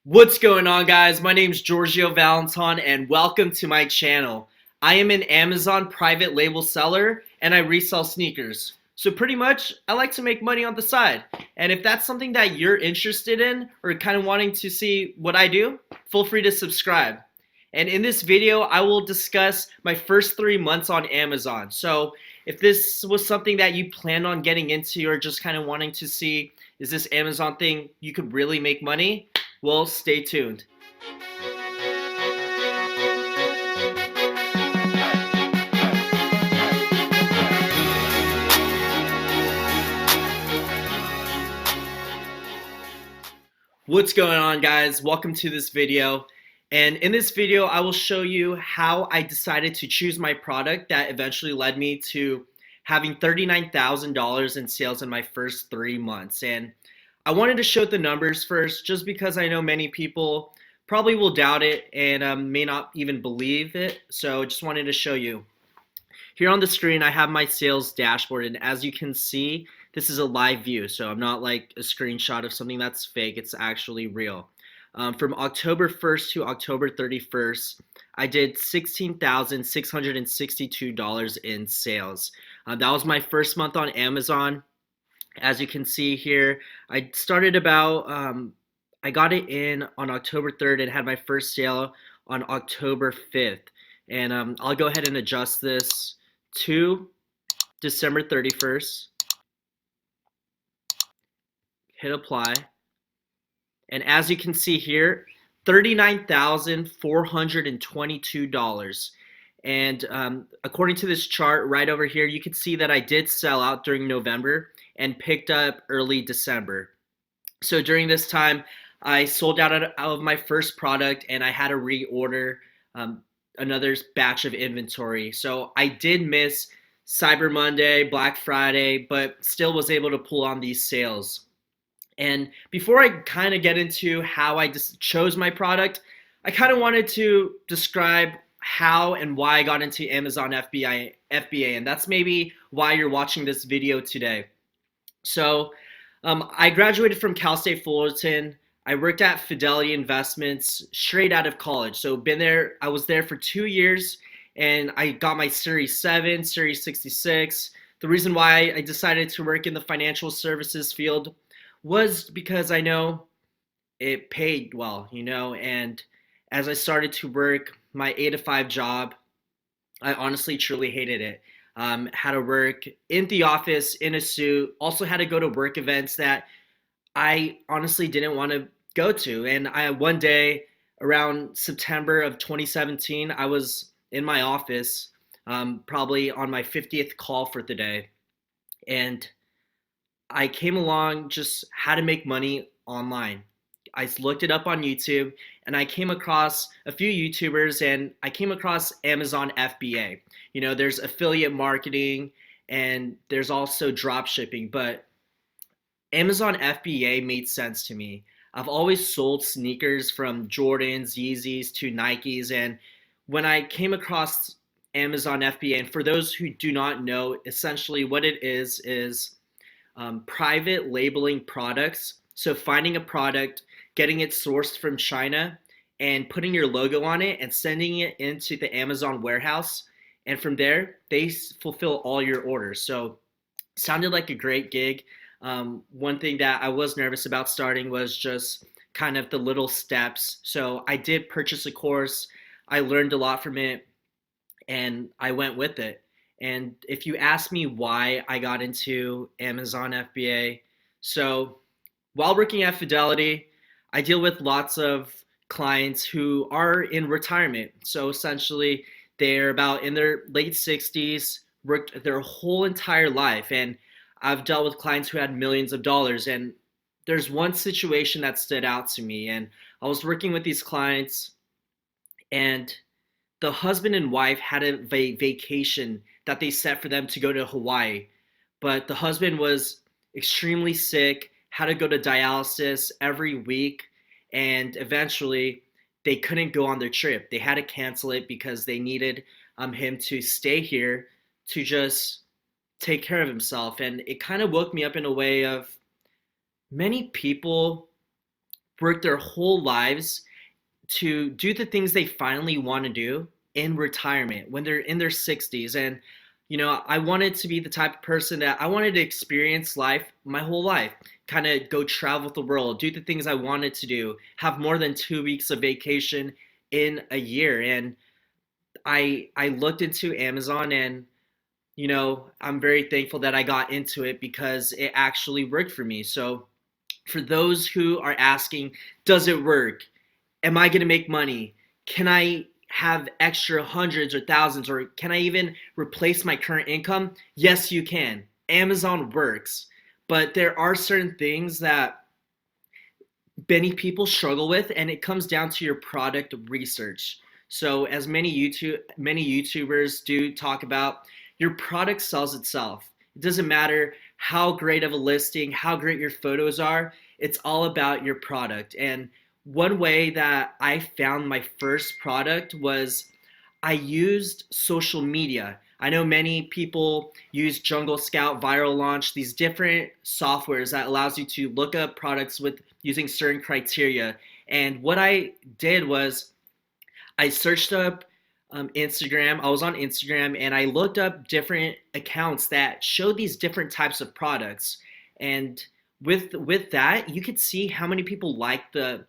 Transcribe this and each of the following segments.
What's going on, guys? My name is Giorgio Valenton and welcome to my channel. I am an Amazon private label seller and I resell sneakers. So pretty much I like to make money on the side. And if that's something that you're interested in or kind of wanting to see what I do, feel free to subscribe. And in this video, I will discuss my first 3 months on Amazon. So if this was something that you plan on getting into or just kind of wanting to see, is this Amazon thing you could really make money? Well, stay tuned. What's going on, guys? Welcome to this video. And in this video, I will show you how I decided to choose my product that eventually led me to having $39,000 in sales in my first 3 months. And I wanted to show the numbers first just because I know many people probably will doubt it and may not even believe it. So just wanted to show you. Here on the screen, I have my sales dashboard, and as you can see, this is a live view, so I'm not like a screenshot of something that's fake. It's actually real. From October 1st to October 31st, I did $16,662 in sales. That was my first month on Amazon. As you can see here, I started I got it in on October 3rd and had my first sale on October 5th. And I'll go ahead and adjust this to December 31st. Hit apply. And as you can see here, $39,422. And according to this chart right over here, you can see that I did sell out during November and picked up early December. So during this time, I sold out of my first product and I had to reorder another batch of inventory. So I did miss Cyber Monday, Black Friday, but still was able to pull on these sales. And before I kind of get into how I just chose my product, I kind of wanted to describe how and why I got into Amazon FBA, and that's maybe why you're watching this video today. So I graduated from Cal State Fullerton. I worked at Fidelity Investments straight out of college. So I was there for 2 years and I got my Series 7, Series 66. The reason why I decided to work in the financial services field was because I know it paid well, and as I started to work my 8 to 5 job, I honestly truly hated it. Had to work in the office in a suit, also had to go to work events that I honestly didn't want to go to. And one day around September of 2017, I was in my office, probably on my 50th call for the day. And I came along just how to make money online. I looked it up on YouTube and I came across a few YouTubers and I came across Amazon FBA. There's affiliate marketing and there's also drop shipping, but Amazon FBA made sense to me. I've always sold sneakers from Jordans, Yeezys to Nikes, and when I came across Amazon FBA, and for those who do not know, essentially what it is private labeling products. So finding a product, getting it sourced from China, and putting your logo on it and sending it into the Amazon warehouse, and from there they fulfill all your orders. So sounded like a great gig. One thing that I was nervous about starting was just kind of the little steps. So I did purchase a course. I learned a lot from it and I went with it. And if you ask me why I got into Amazon FBA, so while working at Fidelity, I deal with lots of clients who are in retirement. So essentially, they're about in their late 60s, worked their whole entire life. And I've dealt with clients who had millions of dollars, and there's one situation that stood out to me. And I was working with these clients, and the husband and wife had a vacation that they set for them to go to Hawaii. But the husband was extremely sick, had to go to dialysis every week, and eventually they couldn't go on their trip. They had to cancel it because they needed him to stay here to just take care of himself. And it kind of woke me up in a way of many people work their whole lives to do the things they finally want to do in retirement when they're in their 60s. And I wanted to be the type of person that I wanted to experience life my whole life, kind of go travel the world, do the things I wanted to do, have more than 2 weeks of vacation in a year. And I looked into Amazon, and I'm very thankful that I got into it because it actually worked for me. So for those who are asking, does it work? Am I going to make money? Can I have extra hundreds or thousands, or can I even replace my current income? Yes, you can. Amazon works. But there are certain things that many people struggle with, and it comes down to your product research. So as many YouTubers do talk about, your product sells itself. It doesn't matter how great of a listing, how great your photos are, it's all about your product. And one way that I found my first product was I used social media. I know many people use Jungle Scout, Viral Launch, these different softwares that allows you to look up products with using certain criteria. And what I did was I searched up Instagram. I was on Instagram and I looked up different accounts that show these different types of products. And with that, you could see how many people like the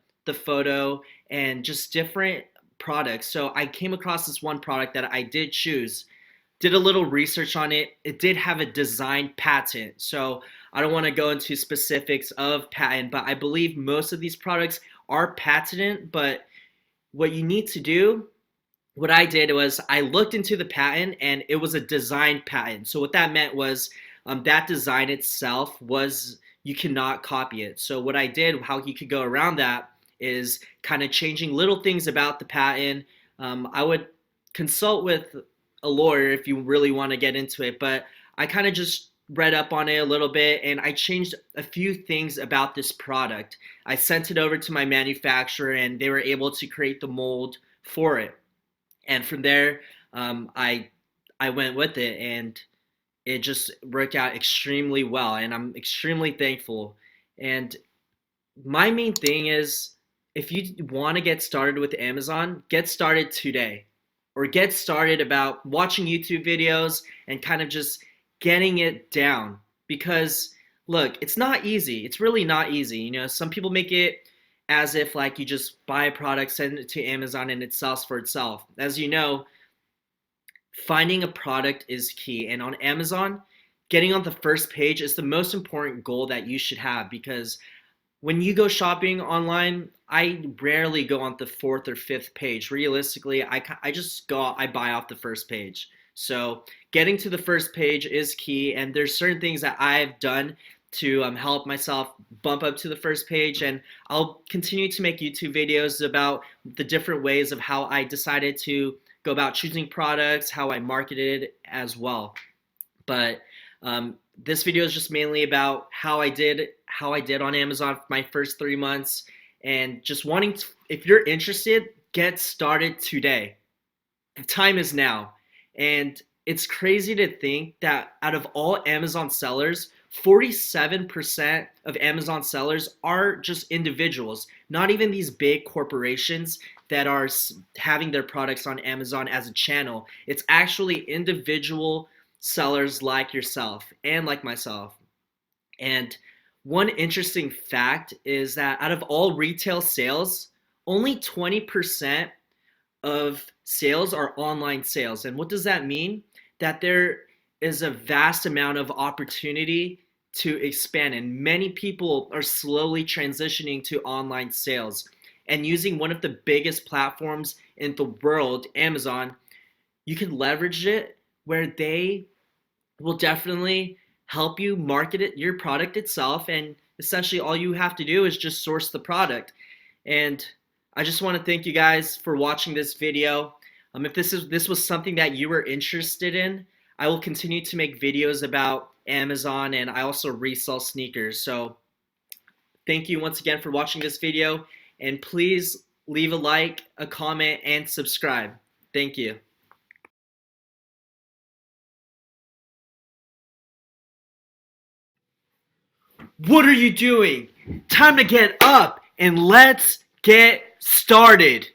photo and just different products. So I came across this one product that I did choose, did a little research on it. It did have a design patent. So I don't want to go into specifics of patent, but I believe most of these products are patented. But what you need to do, what I did was I looked into the patent, and it was a design patent. So what that meant was that design itself was, you cannot copy it. So what I did, how you could go around that, is kind of changing little things about the patent. I would consult with a lawyer if you really want to get into it, but I kind of just read up on it a little bit, and I changed a few things about this product. I sent it over to my manufacturer, and they were able to create the mold for it. And from there, I went with it, and it just worked out extremely well, and I'm extremely thankful. And my main thing is, if you want to get started with Amazon, get started today, or get started about watching YouTube videos and kind of just getting it down. Because look, it's not easy. It's really not easy. Some people make it as if like you just buy a product, send it to Amazon, and it sells for itself. As you know, finding a product is key. And on Amazon, getting on the first page is the most important goal that you should have, because when you go shopping online, I rarely go on the fourth or fifth page. Realistically, I just I buy off the first page. So getting to the first page is key, and there's certain things that I've done to help myself bump up to the first page, and I'll continue to make YouTube videos about the different ways of how I decided to go about choosing products, how I marketed as well. But this video is just mainly about how I did on Amazon for my first 3 months, and just wanting to, if you're interested, get started today. The time is now. And it's crazy to think that out of all Amazon sellers, 47% of Amazon sellers are just individuals, not even these big corporations that are having their products on Amazon as a channel. It's actually individual sellers like yourself and like myself. And one interesting fact is that out of all retail sales, only 20% of sales are online sales. And what does that mean? That there is a vast amount of opportunity to expand, and many people are slowly transitioning to online sales. And using one of the biggest platforms in the world, Amazon, you can leverage it where they will definitely help you market your product itself, and essentially all you have to do is just source the product. And I just want to thank you guys for watching this video. If this was something that you were interested in, I will continue to make videos about Amazon, and I also resell sneakers. So thank you once again for watching this video, and please leave a like, a comment, and subscribe. Thank you. What are you doing? Time to get up and let's get started.